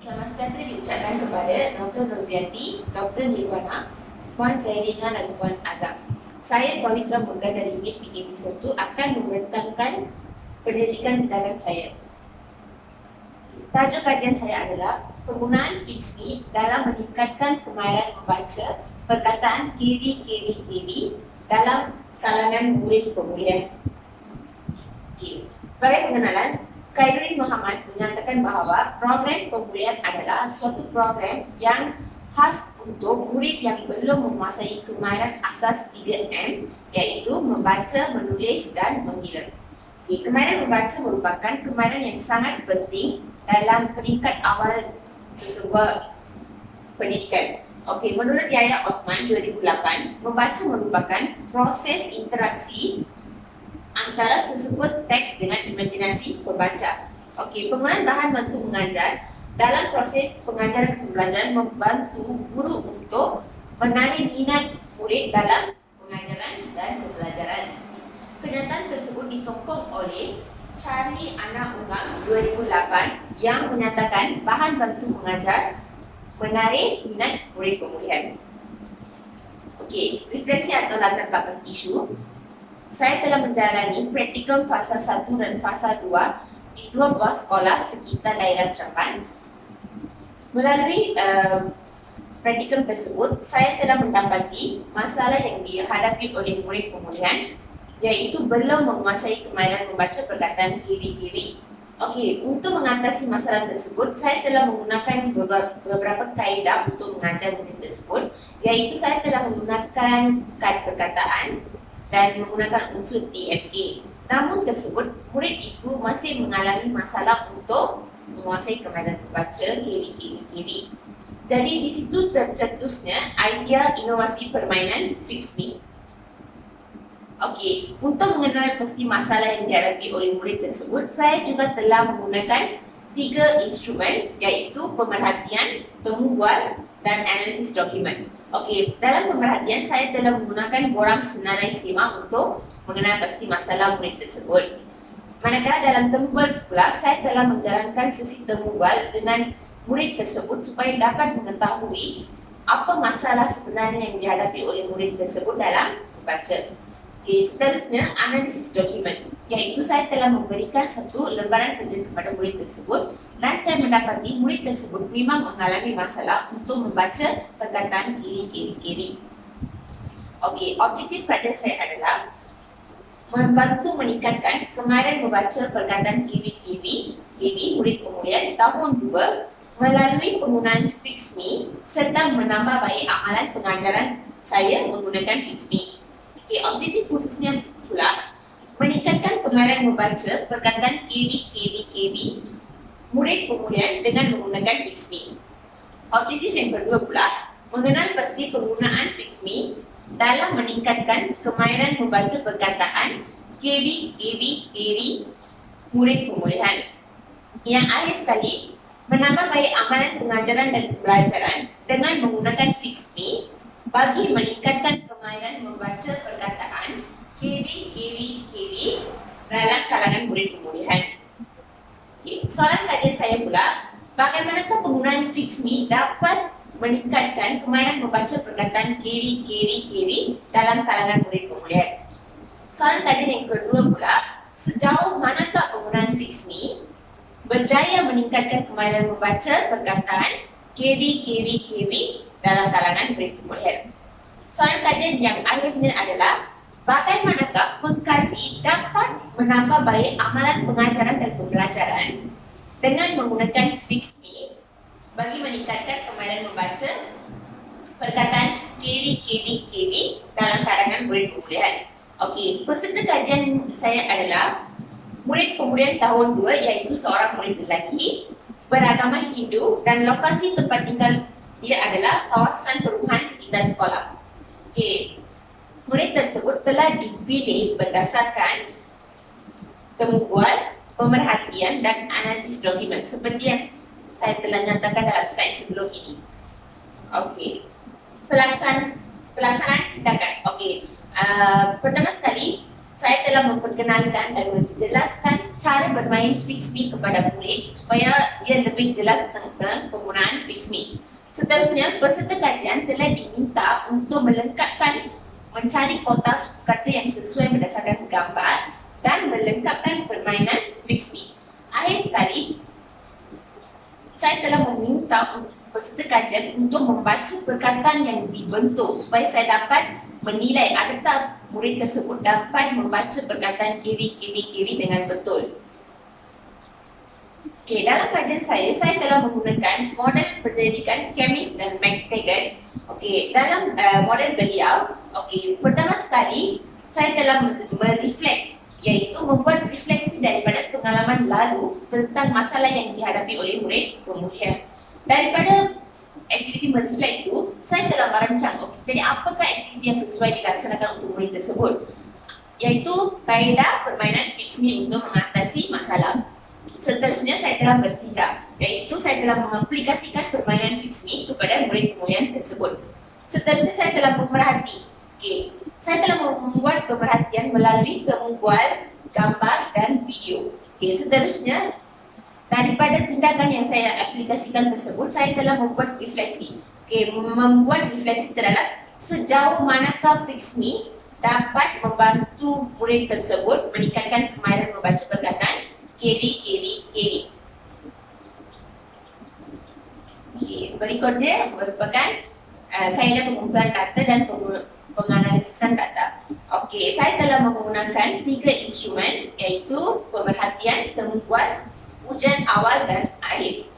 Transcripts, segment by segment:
Selamat sejahtera diucapkan kepada Dr. Roziati, Dr. Nirwana, Puan Zairina dan Puan Azam. Saya Pawitra Moga dari unit PKP1 akan membentangkan pendidikan tindakan saya. Tajuk kajian saya adalah penggunaan fixed fee dalam meningkatkan kemahiran membaca perkataan KV dalam kalangan murid pemulihan. Sebagai pengenalan, Khairuddin Muhammad menyatakan bahawa program pemulihan adalah suatu program yang khas untuk murid yang belum menguasai kemahiran asas 3M, iaitu membaca, menulis dan mengira. Kemahiran membaca merupakan kemahiran yang sangat penting dalam peringkat awal sesebuah pendidikan. Menurut Yahya Othman 2008, membaca merupakan proses interaksi antara sesebut teks dengan imajinasi pembaca. Penggunaan bahan bantu mengajar dalam proses pengajaran pembelajaran membantu guru untuk menarik minat murid dalam pengajaran dan pembelajaran. Kenyataan tersebut disokong oleh Charlie Anak Unggang 2008 yang menyatakan bahan bantu mengajar menarik minat murid pemulihan. Refleksi atau latar belakang isu. Saya telah menjalani praktikum fasa 1 dan fasa 2 di 2 buah sekolah sekitar daerah Serapan. Melalui praktikum tersebut, saya telah mendapati masalah yang dihadapi oleh murid pemulihan, iaitu belum menguasai kemahiran membaca perkataan KV. Untuk mengatasi masalah tersebut, saya telah menggunakan beberapa kaedah untuk mengajar murid tersebut, iaitu saya telah menggunakan kad perkataan dan menggunakan unsur TFA. Namun tersebut, murid itu masih mengalami masalah untuk menguasai kemahiran membaca KV. Jadi di situ tercetusnya idea inovasi permainan fixed fee. Untuk mengenal pasti masalah yang dihadapi oleh murid tersebut, saya juga telah menggunakan 3 instrumen, iaitu pemerhatian, temu bual dan analisis dokumen. Dalam pemerhatian, saya telah menggunakan borang senarai sema untuk mengenal pasti masalah murid tersebut. Manakala dalam temu bual pula, saya telah menjalankan sesi temu bual dengan murid tersebut supaya dapat mengetahui apa masalah sebenarnya yang dihadapi oleh murid tersebut dalam membaca. Seterusnya, analisis dokumen, iaitu saya telah memberikan satu lembaran kerja kepada murid tersebut dan saya mendapati murid tersebut memang mengalami masalah untuk membaca perkataan KV. Objektif kajian saya adalah membantu meningkatkan kemahiran membaca perkataan KV murid pemulihan tahun 2 melalui penggunaan fixed fee serta menambah baik amalan pengajaran saya menggunakan fixed fee. Objektif khususnya pula meningkatkan kemahiran membaca perkataan KV murid pemulihan dengan menggunakan fixed fee. Objektif yang kedua pula mengenal pasti penggunaan fixed fee dalam meningkatkan kemahiran membaca perkataan KV murid pemulihan. Yang akhir sekali, menambah baik amalan pengajaran dan pembelajaran dengan menggunakan fixed fee bagi meningkatkan kemahiran membaca perkataan KV dalam kalangan murid pemulihan. Soalan kajian saya pula, bagaimanakah penggunaan fixed fee dapat meningkatkan kemahiran membaca perkataan KV dalam kalangan murid pemulihan? Soalan kajian yang kedua pula, sejauh manakah penggunaan fixed fee berjaya meningkatkan kemahiran membaca perkataan KV dalam kalangan murid pemulihan? Soalan kajian yang akhirnya adalah, bagaimanakah pengkaji dapat menambah baik amalan pengajaran dan pembelajaran dengan menggunakan fixed fee bagi meningkatkan kemahiran membaca perkataan KV dalam kalangan murid pemulihan? Peserta kajian saya adalah murid pemulihan tahun 2, iaitu seorang murid lelaki beragama Hindu dan lokasi tempat tinggal dia adalah kawasan perumahan sekitar sekolah. Murid tersebut telah dipilih berdasarkan temu bual, pemerhatian dan analisis dokumen seperti yang saya telah nyatakan dalam slide sebelum ini. Pelaksanaan tindakan. Pertama sekali, saya telah memperkenalkan dan menjelaskan cara bermain Fixme kepada murid supaya dia lebih jelas tentang penggunaan Fixme. Seterusnya, peserta kajian telah diminta untuk melengkapkan mencari kotak suku kata yang sesuai berdasarkan gambar dan melengkapkan permainan Fixme. Akhir sekali, saya telah meminta peserta kajian untuk membaca perkataan yang dibentuk supaya saya dapat menilai adakah murid tersebut dapat membaca perkataan KV dengan betul. Okey, dalam kajian saya telah menggunakan model pendidikan Chemist dan McTaggart. Okey, dalam model beliau, pertama sekali saya telah mereflect, iaitu membuat refleksi daripada pengalaman lalu tentang masalah yang dihadapi oleh murid kemudian. Daripada aktiviti mereflect itu, saya telah merancang, jadi apakah aktiviti yang sesuai dilaksanakan untuk murid tersebut, iaitu kaedah permainan Fixme untuk mengatasi masalah. Seterusnya saya telah bertindak, iaitu saya telah mengaplikasikan permainan Fixme kepada murid kemudian tersebut. Seterusnya saya telah memerhati. Saya telah membuat pemerhatian melalui pembuat gambar dan video. Seterusnya, daripada tindakan yang saya aplikasikan tersebut, saya telah membuat refleksi. Membuat refleksi terhadap sejauh manakah Fixme dapat membantu murid tersebut meningkatkan kemahiran membaca perkataan KV. Berikutnya merupakan kaedah pengumpulan data dan penganalisan data. Saya telah menggunakan 3 instrumen, iaitu pemerhatian, temubual, ujian awal dan akhir.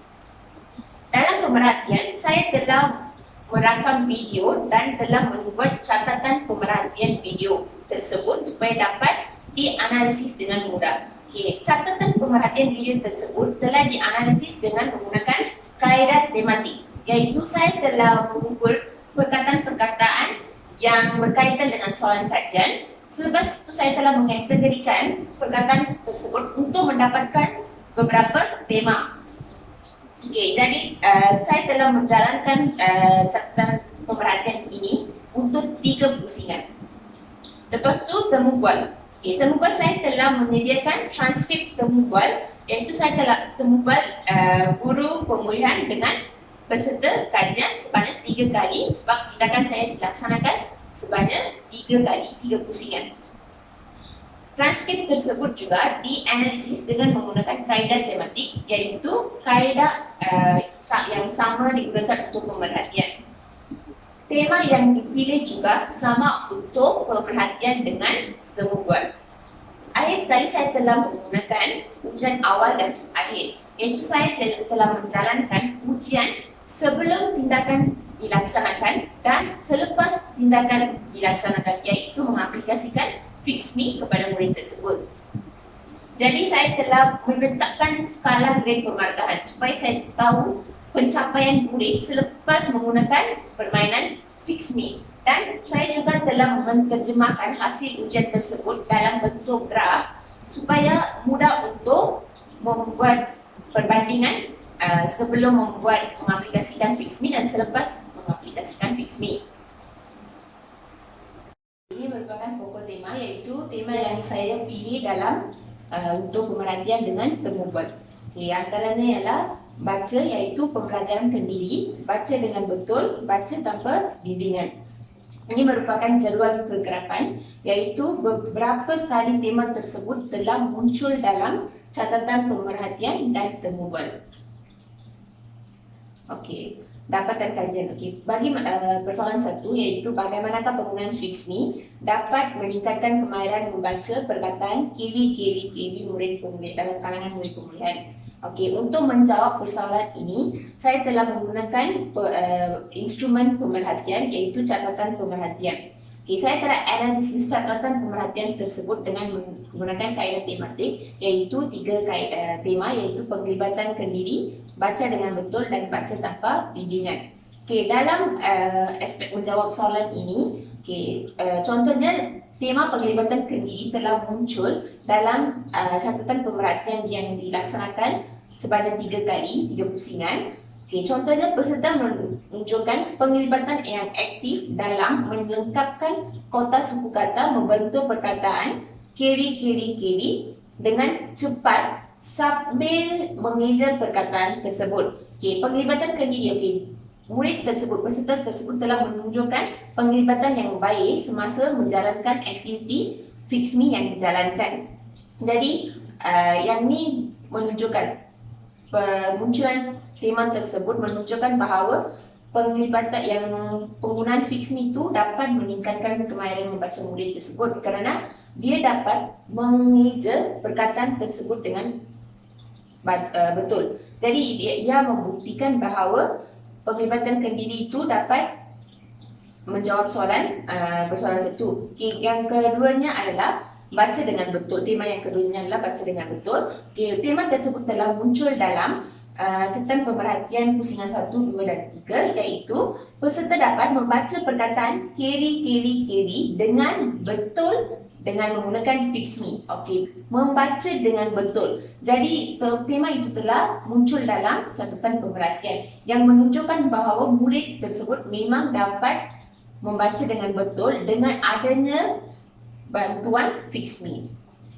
Dalam pemerhatian, saya telah merakam video dan telah membuat catatan pemerhatian video tersebut supaya dapat dianalisis dengan mudah. Catatan pemerhatian video tersebut telah dianalisis dengan menggunakan kaedah tematik, iaitu saya telah mengumpul perkataan-perkataan yang berkaitan dengan soalan kajian. Selepas itu saya telah mengkategorikan perkataan tersebut untuk mendapatkan beberapa tema. Jadi saya telah menjalankan catatan pemerhatian ini untuk 3 pusingan. Lepas tu temubual. Temubual saya telah menyediakan transkrip temubual, iaitu saya telah temubual guru pemulihan dengan peserta kajian sebanyak 3 kali sebab tindakan saya dilaksanakan sebanyak 3 kali, 3 pusingan. Transkrip tersebut juga dianalisis dengan menggunakan kaedah tematik, iaitu kaedah yang sama digunakan untuk pemerhatian. Tema yang dipilih juga sama untuk pemerhatian dengan temubual. Akhir sekali saya telah menggunakan ujian awal dan akhir, iaitu saya telah menjalankan ujian sebelum tindakan dilaksanakan dan selepas tindakan dilaksanakan, iaitu mengaplikasikan Fixme kepada murid tersebut. Jadi saya telah menetapkan skala grade penghargaan supaya saya tahu pencapaian murid selepas menggunakan permainan Fixme, dan saya juga telah menerjemahkan hasil ujian tersebut dalam bentuk graf supaya mudah untuk membuat perbandingan sebelum mengaplikasikan Fixme dan selepas mengaplikasikan Fixme. Ini merupakan pokok tema, iaitu tema yang saya pilih dalam untuk pemerhatian dengan temubual. Antaranya ialah baca, iaitu pembelajaran kendiri, baca dengan betul, baca tanpa bimbingan. Ini merupakan jadual kegerapan, iaitu beberapa kali tema tersebut telah muncul dalam catatan pemerhatian dan temubual. Dapatan kajian. Bagi persoalan 1, iaitu bagaimanakah penggunaan Fixme dapat meningkatkan kemahiran membaca perkataan KV murid pemulihan dalam kalangan murid pemulihan. Untuk menjawab persoalan ini, saya telah menggunakan instrumen pemerhatian, iaitu catatan pemerhatian. Saya telah analisis catatan pemerhatian tersebut dengan menggunakan kaedah tematik, iaitu 3 tema, iaitu penglibatan kendiri, baca dengan betul dan baca tanpa bimbingan. Dalam aspek menjawab soalan ini, contohnya tema penglibatan kendiri telah muncul dalam catatan pemerhatian yang dilaksanakan sebanyak 3 kali, 3 pusingan. Contohnya peserta menunjukkan penglibatan yang aktif dalam melengkapkan kotak suku kata membentuk perkataan carry dengan cepat sambil mengeja perkataan tersebut. Okey, penglibatan kendiri. Okey, murid tersebut, peserta tersebut telah menunjukkan penglibatan yang baik semasa menjalankan aktiviti Fix Me yang dijalankan. Jadi, yang ni menunjukkan munculan tema tersebut menunjukkan bahawa penglibatan yang penggunaan Fix Me itu dapat meningkatkan kemahiran membaca murid tersebut kerana dia dapat mengeja perkataan tersebut dengan betul. Jadi ia membuktikan bahawa penglibatan kendiri itu dapat menjawab soalan persoalan satu. Okay, yang keduanya adalah baca dengan betul. Tema yang keduanya adalah baca dengan betul. Okay, tema tersebut telah muncul dalam catatan pemerhatian pusingan 1, 2 dan 3, iaitu peserta dapat membaca perkataan carry dengan betul dengan menggunakan Fix Me. Okey, membaca dengan betul. Jadi tema itu telah muncul dalam catatan pemerhatian yang menunjukkan bahawa murid tersebut memang dapat membaca dengan betul dengan adanya bantuan Fix Me.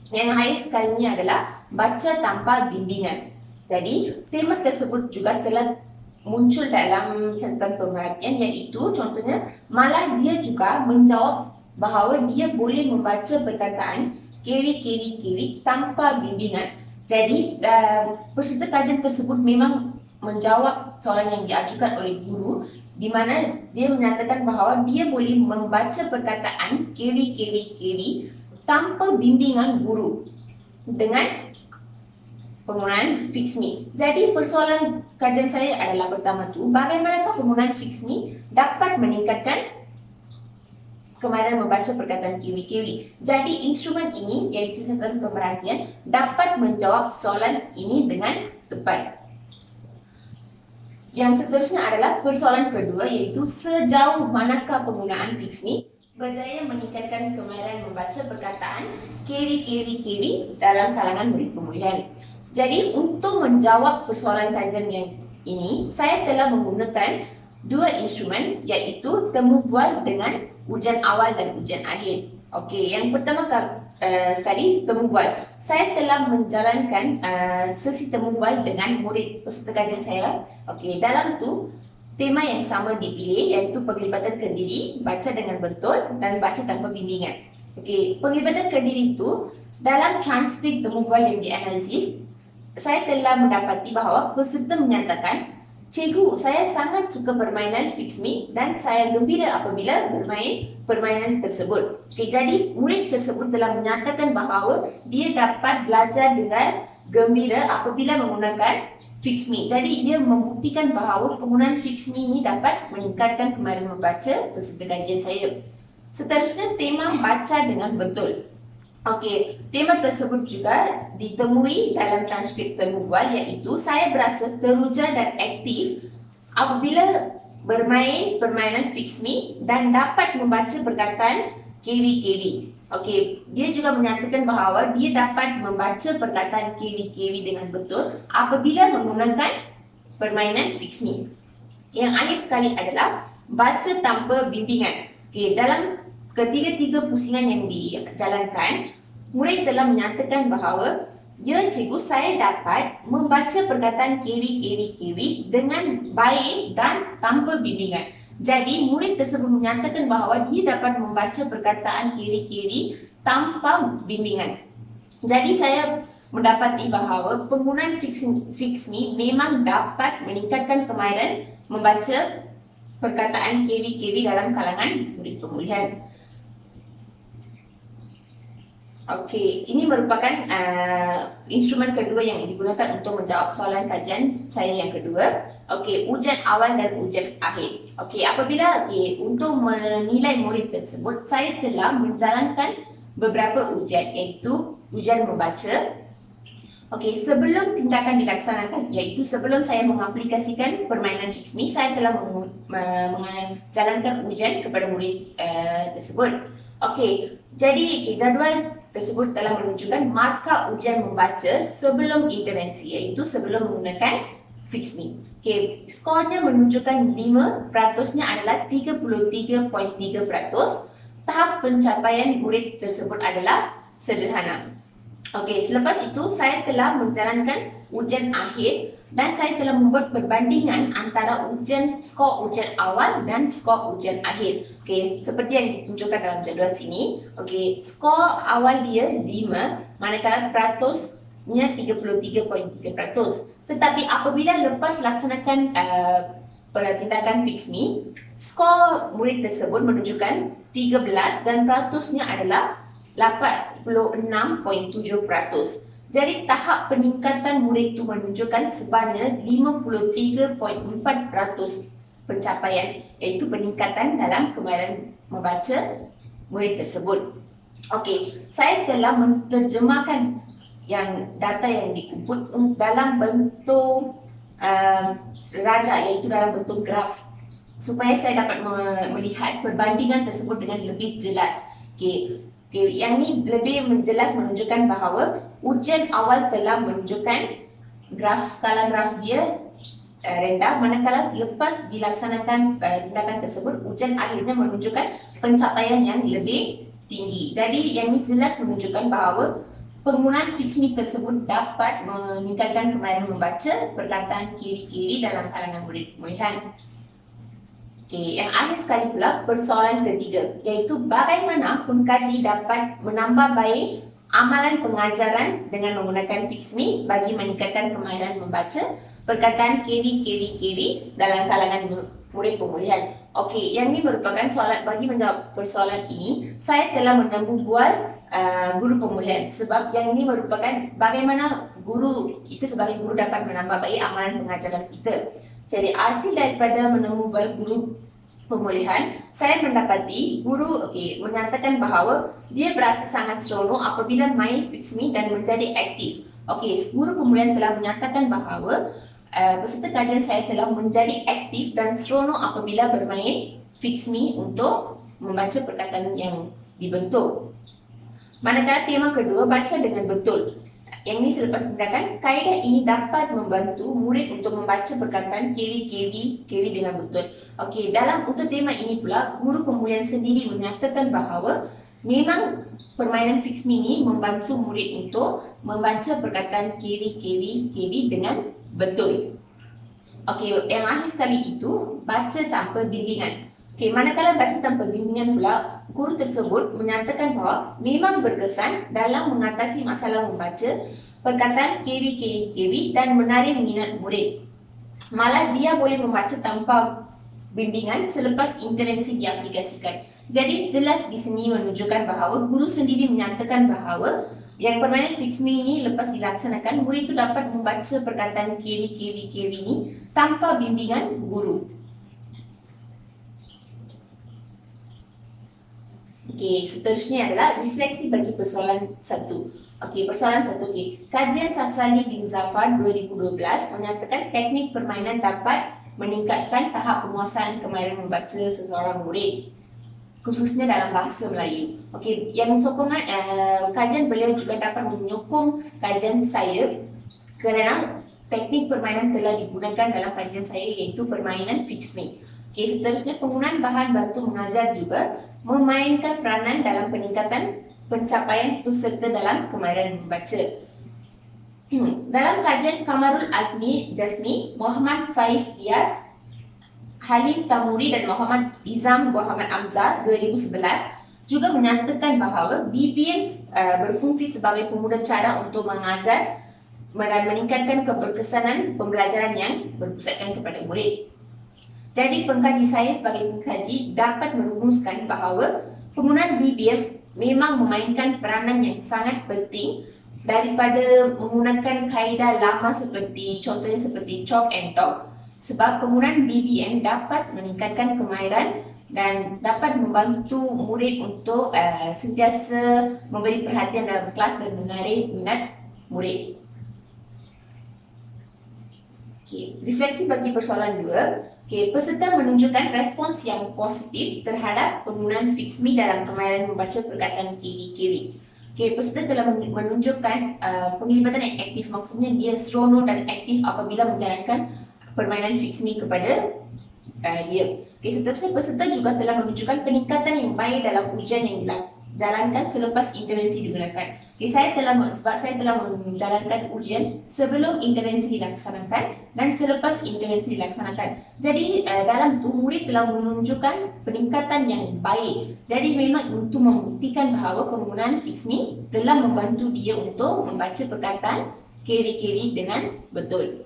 Yang akhir sekalinya adalah baca tanpa bimbingan. Jadi tema tersebut juga telah muncul dalam catatan pemerhatian, iaitu contohnya malah dia juga menjawab bahawa dia boleh membaca perkataan carry tanpa bimbingan. Jadi peserta kajian tersebut memang menjawab soalan yang diajukan oleh guru, di mana dia menyatakan bahawa dia boleh membaca perkataan carry tanpa bimbingan guru dengan penggunaan Fix Me. Jadi persoalan kajian saya adalah pertama tu, bagaimanakah penggunaan Fix Me dapat meningkatkan kemahiran membaca perkataan carry. Jadi instrumen ini, iaitu catatan pemerhatian, dapat menjawab soalan ini dengan tepat. Yang seterusnya adalah persoalan kedua, iaitu sejauh manakah penggunaan Fix Me berjaya meningkatkan kemahiran membaca perkataan carry dalam kalangan murid pemulihan. Jadi untuk menjawab persoalan kajian yang ini, saya telah menggunakan dua instrumen, iaitu temu bual dengan ujian awal dan ujian akhir. Okey, yang pertama sekali temu bual. Saya telah menjalankan sesi temu bual dengan murid peserta kajian saya. Okey, dalam tu tema yang sama dipilih, iaitu penglibatan kendiri, baca dengan betul dan baca tanpa bimbingan. Okey, penglibatan kendiri itu dalam transkrip temu bual yang dianalisis, saya telah mendapati bahawa peserta menyatakan, "Cikgu, saya sangat suka permainan Fix Me dan saya gembira apabila bermain permainan tersebut." Okay, jadi murid tersebut telah menyatakan bahawa dia dapat belajar dengan gembira apabila menggunakan Fix Me. Jadi dia membuktikan bahawa penggunaan Fix Me ini dapat meningkatkan kemahiran membaca peserta kajian saya. Seterusnya, tema baca dengan betul. Okey, tema tersebut juga ditemui dalam transkrip temu bual, iaitu saya berasa teruja dan aktif apabila bermain permainan Fix Me dan dapat membaca perkataan carry. Okey, dia juga menyatakan bahawa dia dapat membaca perkataan carry dengan betul apabila menggunakan permainan Fix Me. Yang akhir sekali adalah baca tanpa bimbingan. Okey, dalam ketiga-tiga pusingan yang dijalankan, murid telah menyatakan bahawa, "Ya cikgu, saya dapat membaca perkataan carry dengan baik dan tanpa bimbingan." Jadi murid tersebut menyatakan bahawa dia dapat membaca perkataan carry tanpa bimbingan. Jadi saya mendapati bahawa penggunaan Fix Me memang dapat meningkatkan kemahiran membaca perkataan carry dalam kalangan murid pemulihan. Okey, ini merupakan instrumen kedua yang digunakan untuk menjawab soalan kajian saya yang kedua. Okey, ujian awal dan ujian akhir. Okey, untuk menilai murid tersebut, saya telah menjalankan beberapa ujian, iaitu ujian membaca. Okey, sebelum tindakan dilaksanakan, iaitu sebelum saya mengaplikasikan permainan Fix Me, saya telah menjalankan ujian kepada murid tersebut. Okey, jadi jadual tersebut telah menunjukkan markah ujian membaca sebelum intervensi, iaitu sebelum menggunakan Fix Me. Okey, skornya menunjukkan 5%-nya adalah 33.3%. Tahap pencapaian murid tersebut adalah sederhana. Okey, selepas itu saya telah menjalankan ujian akhir dan saya telah membuat perbandingan antara skor ujian awal dan skor ujian akhir. Okey, seperti yang ditunjukkan dalam jadual sini. Okey, skor awal dia 5, manakala peratusnya 33.3%. Tetapi apabila lepas laksanakan tindakan fix me, skor murid tersebut menunjukkan 13 dan peratusnya adalah 86.7%. Jadi tahap peningkatan murid itu menunjukkan sebanyak 53.4% pencapaian, iaitu peningkatan dalam kemahiran membaca murid tersebut. Okey, saya telah menterjemahkan data yang dikumpul dalam bentuk raja, iaitu dalam bentuk graf, supaya saya dapat melihat perbandingan tersebut dengan lebih jelas. Okey, yang ini lebih jelas menunjukkan bahawa ujian awal telah menunjukkan skala graf dia rendah, manakala lepas dilaksanakan tindakan tersebut, ujian akhirnya menunjukkan pencapaian yang lebih tinggi. Jadi yang ini jelas menunjukkan bahawa penggunaan fix me tersebut dapat meningkatkan kemahiran membaca perkataan kiri-kiri dalam kalangan murid pemilihan. Okey, yang akhir sekali pula persoalan ketiga, iaitu bagaimana pengkaji dapat menambah baik amalan pengajaran dengan menggunakan fix me bagi meningkatkan kemahiran membaca perkataan kiri-kiri dalam kalangan murid pemilihan. Okey, yang ini merupakan soalan. Bagi menjawab persoalan ini, saya telah menemui guru pemilihan, sebab yang ini merupakan bagaimana kita sebagai guru dapat menambah baik amalan pengajaran kita. Jadi hasil daripada menemui guru pemulihan, saya mendapati guru menyatakan bahawa dia berasa sangat seronok apabila main fix me dan menjadi aktif. Okey, guru pemulihan telah menyatakan bahawa peserta kajian saya telah menjadi aktif dan seronok apabila bermain fix me untuk membaca perkataan yang dibentuk. Manakala tema kedua, baca dengan betul. Yang ini selepas tindakan, kaedah ini dapat membantu murid untuk membaca perkataan kiri dengan betul. Okey, untuk tema ini pula, guru pemulihan sendiri menyatakan bahawa memang permainan fix me ini membantu murid untuk membaca perkataan kiri dengan betul. Okey, yang akhir sekali itu, baca tanpa bimbingan. Okey, manakala baca tanpa bimbingan pula, guru tersebut menyatakan bahawa memang berkesan dalam mengatasi masalah membaca perkataan kiri dan menarik minat murid. Malah dia boleh membaca tanpa bimbingan selepas intervensi diaplikasikan. Jadi jelas di sini menunjukkan bahawa guru sendiri menyatakan bahawa yang permainan fix me ini lepas dilaksanakan, murid itu dapat membaca perkataan kiri ini tanpa bimbingan guru. Okey, seterusnya adalah refleksi bagi persoalan 1. Okey, persoalan 1. Okey, kajian Sasali bin Zafar 2012 menyatakan teknik permainan dapat meningkatkan tahap penguasaan kemahiran membaca seseorang murid, khususnya dalam bahasa Melayu. Okey, yang sokongan kajian beliau juga dapat menyokong kajian saya kerana teknik permainan telah digunakan dalam kajian saya, iaitu permainan fix me. Okey, seterusnya penggunaan bahan bantu mengajar juga memainkan peranan dalam peningkatan pencapaian peserta dalam kemahiran membaca. Dalam kajian Kamarul Jazmi, Muhammad Faiz Dias, Halim Tamuri dan Muhammad Izam Muhammad Amzar 2011 juga menyatakan bahawa BBM berfungsi sebagai pemuda cara untuk mengajar dan meningkatkan keberkesanan pembelajaran yang berpusatkan kepada murid. Jadi pengkaji saya sebagai pengkaji dapat merumuskan bahawa penggunaan BBM memang memainkan peranan yang sangat penting daripada menggunakan kaedah lama contohnya seperti chalk and talk. Sebab penggunaan BBM dapat meningkatkan kemahiran dan dapat membantu murid untuk sentiasa memberi perhatian dalam kelas dan menarik minat murid. Okay. Refleksi bagi persoalan 2. Okay, peserta menunjukkan respons yang positif terhadap penggunaan fix me dalam kemahiran membaca perkataan kiri. Okay, peserta telah menunjukkan penglibatan yang aktif, maksudnya dia seronok dan aktif apabila menjalankan permainan fix me kepada dia. Okay, seterusnya peserta juga telah menunjukkan peningkatan yang baik dalam ujian yang jalankan selepas intervensi digunakan. Okay, sebab saya telah menjalankan ujian sebelum intervensi dilaksanakan dan selepas intervensi dilaksanakan. Jadi dalam tu murid telah menunjukkan peningkatan yang baik. Jadi memang untuk membuktikan bahawa penggunaan Fixme telah membantu dia untuk membaca perkataan keri-keri dengan betul.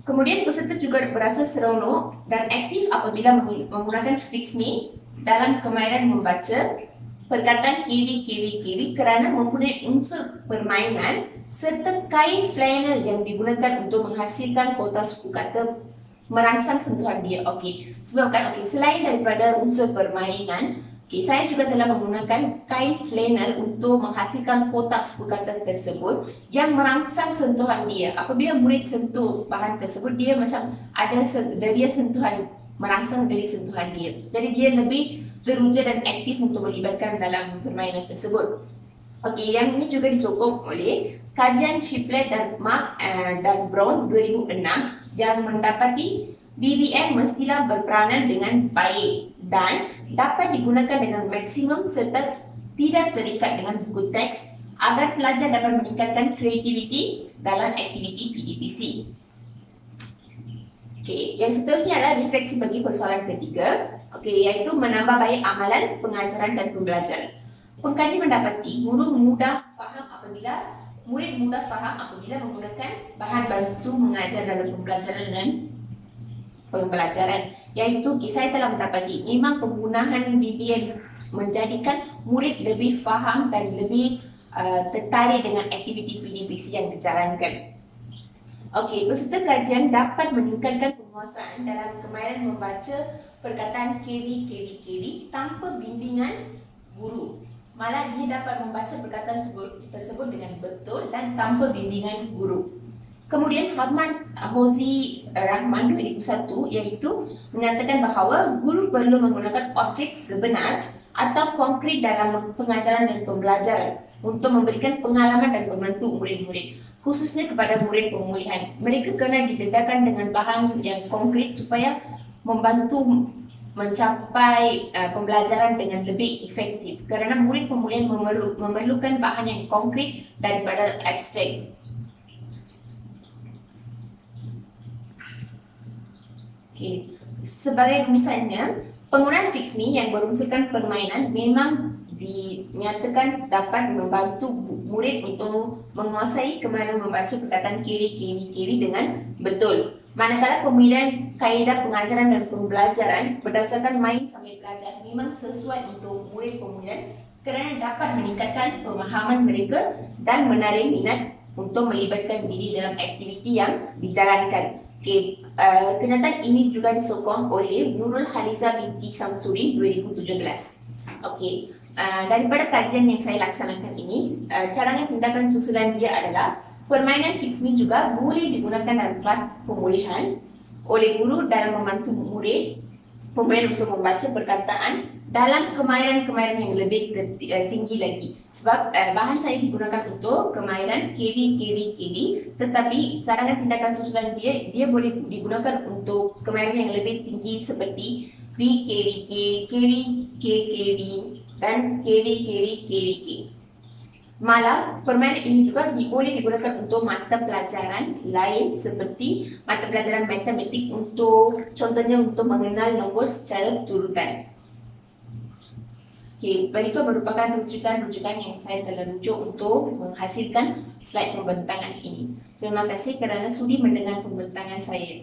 Kemudian peserta juga berasa seronok dan aktif apabila menggunakan Fixme dalam kemahiran membaca perkataan keri kerana mempunyai unsur permainan serta kain flannel yang digunakan untuk menghasilkan kota suku kata merangsang sentuhan dia. Okey, sebabkan selain daripada unsur permainan, saya juga telah menggunakan kain flannel untuk menghasilkan kotak suku kata tersebut yang merangsang sentuhan dia. Apabila murid sentuh bahan tersebut, dia macam ada sentuhan, merangsang dari sentuhan dia. Jadi dia lebih teruja dan aktif untuk melibatkan dalam permainan tersebut. Okey, yang ini juga disokong oleh kajian Shiflett dan Mark dan Brown 2006 yang mendapati BBM mestilah berperanan dengan baik dan dapat digunakan dengan maksimum serta tidak terikat dengan buku teks agar pelajar dapat meningkatkan kreativiti dalam aktiviti PDPC. Okey, yang seterusnya adalah refleksi bagi persoalan ketiga. Okey, iaitu menambah baik amalan pengajaran dan pembelajaran. Pengkaji mendapati murid mudah faham apabila menggunakan bahan bantu mengajar dalam pembelajaran dan pembelajaran. Iaitu saya telah mendapati memang penggunaan BBM menjadikan murid lebih faham dan lebih tertarik dengan aktiviti PDPC yang dijalankan. Okey, peserta kajian dapat meningkatkan penguasaan dalam kemahiran membaca perkataan keri tanpa bimbingan guru. Malah dia dapat membaca perkataan tersebut dengan betul dan tanpa bimbingan guru. Kemudian Ahmad Hozi Rahman 2001 iaitu menyatakan bahawa guru perlu menggunakan objek sebenar atau konkret dalam pengajaran dan pembelajaran untuk memberikan pengalaman dan membantu murid-murid, khususnya kepada murid pemulihan. Mereka kena didedahkan dengan bahan yang konkret supaya membantu mencapai pembelajaran dengan lebih efektif, kerana murid pemulihan memerlukan bahan yang konkret daripada abstrak. Okay. Sebagai rumusannya, penggunaan Fixme yang berunsurkan permainan memang dinyatakan dapat membantu murid untuk menguasai kemahiran membaca perkataan keri dengan betul. Manakala pemilihan kaedah pengajaran dan pembelajaran berdasarkan main sambil belajar memang sesuai untuk murid pemulihan kerana dapat meningkatkan pemahaman mereka dan menarik minat untuk melibatkan diri dalam aktiviti yang dijalankan. Okay. Kenyataan ini juga disokong oleh Nurul Haliza binti Samsuri 2017. Okey. Daripada kajian yang saya laksanakan ini, cadangan tindakan susulan dia adalah permainan Fixme juga boleh digunakan dalam kelas pemulihan oleh guru dalam membantu murid pemulihan untuk membaca perkataan dalam kemahiran-kemahiran yang lebih tinggi lagi. Sebab bahan saya digunakan untuk kemahiran keri, tetapi cadangan tindakan susulan dia boleh digunakan untuk kemahiran yang lebih tinggi seperti keri, dan keri. Malah, permainan ini juga boleh digunakan untuk mata pelajaran lain seperti mata pelajaran matematik contohnya untuk mengenal nombor secara turutan. Okey, itu merupakan rujukan-rujukan yang saya telah rujuk untuk menghasilkan slide pembentangan ini. Terima kasih kerana sudi mendengar pembentangan saya.